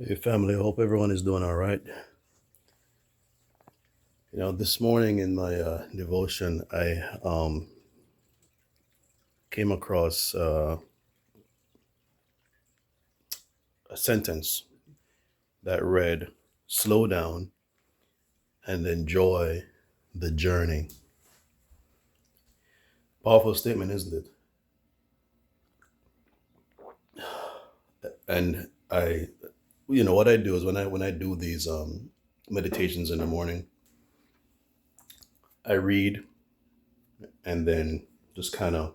Hey family, I hope everyone is doing all right. This morning in my devotion, I came across a sentence that read, "Slow down and enjoy the journey." Powerful statement, isn't it? And what I do is when I do these meditations in the morning, I read and then just kind of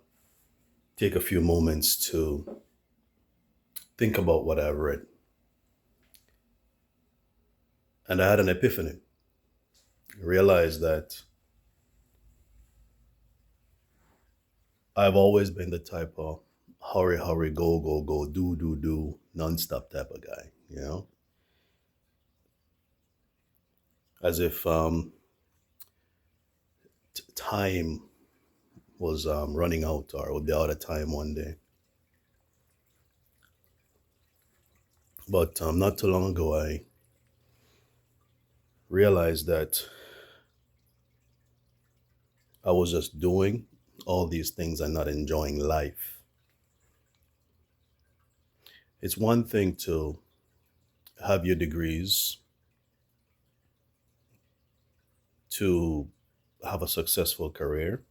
take a few moments to think about what I've read. And I had an epiphany. I realized that I've always been the type of hurry, hurry, go, go, go, do, nonstop type of guy, as if time was running out or would be out of time one day. But not too long ago, I realized that I was just doing all these things and not enjoying life. It's one thing to have your degrees, to have a successful career,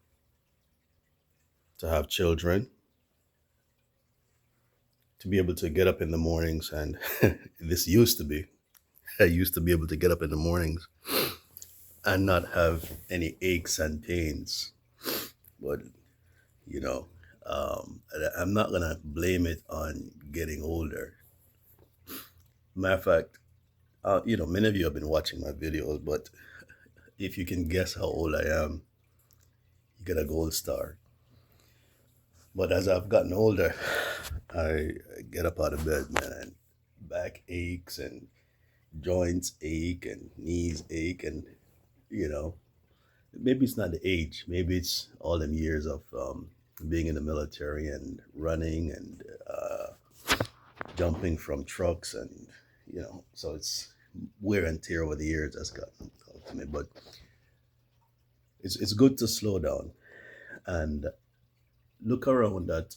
to have children, to be able to get up in the mornings and this used to be I used to be able to get up in the mornings and not have any aches and pains. But you know, I'm not gonna blame it on getting older. Matter of fact, many of you have been watching my videos, but if you can guess how old I am, you get a gold star. But as I've gotten older, I get up out of bed, man, and back aches and joints ache and knees ache, and you know, maybe it's not the age, maybe it's all them years of being in the military and running and jumping from trucks, and so it's wear and tear over the years that's gotten to me. But it's good to slow down and look around at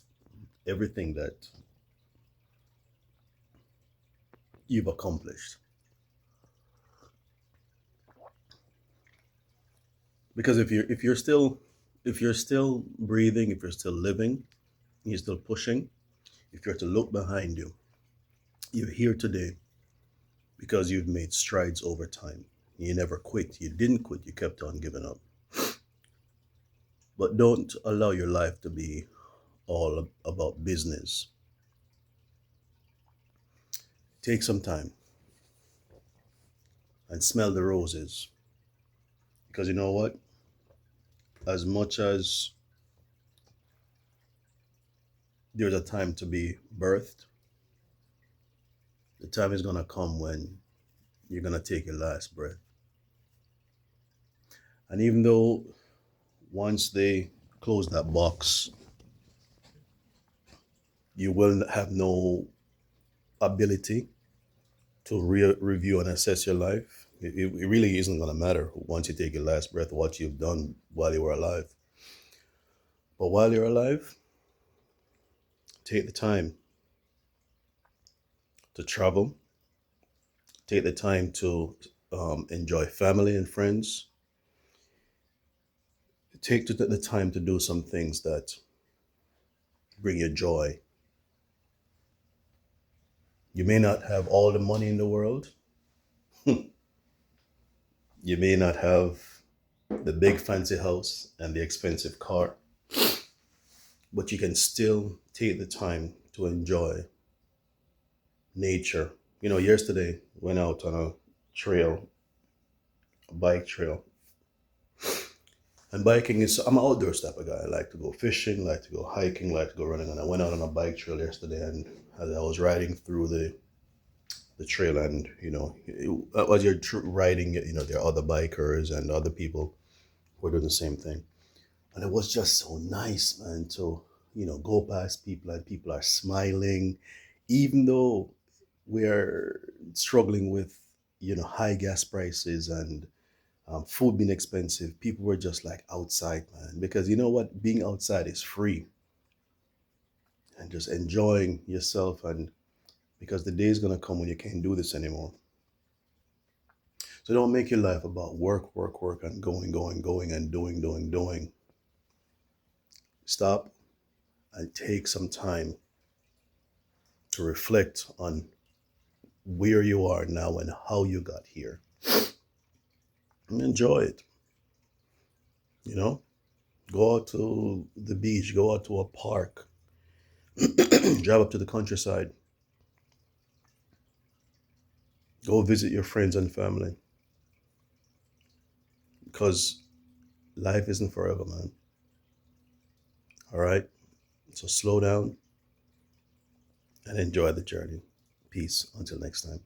everything that you've accomplished, because if you're still breathing, if you're still living, you're still pushing. If you're to look behind you, you're here today because you've made strides over time. You never quit. You didn't quit. You kept on giving up. But don't allow your life to be all about business. Take some time and smell the roses. Because you know what? As much as there's a time to be birthed, the time is going to come when you're going to take your last breath. And even though once they close that box, you will have no ability to review and assess your life. It really isn't going to matter once you take your last breath what you've done while you were alive. But while you're alive, take the time to travel, take the time to enjoy family and friends, take the time to do some things that bring you joy. You may not have all the money in the world, you may not have the big fancy house and the expensive car, but you can still take the time to enjoy nature. Yesterday went out on a trail, a bike trail. And biking is, I'm an outdoors type of guy. I like to go fishing, like to go hiking, like to go running. And I went out on a bike trail yesterday, and as I was riding through the trail, and as you're riding, there are other bikers and other people who are doing the same thing. And it was just so nice, man, to go past people and people are smiling, even though we are struggling with, high gas prices and food being expensive. People were just like outside, man, because you know what? Being outside is free and just enjoying yourself. And because the day is going to come when you can't do this anymore. So don't make your life about work, work, work, and going, going, going, and doing, doing, doing. Stop and take some time to reflect on where you are now and how you got here and enjoy it. You know, go out to the beach, go out to a park, drive up to the countryside, go visit your friends and family because life isn't forever, man. All right. So slow down and enjoy the journey. Peace. Until next time.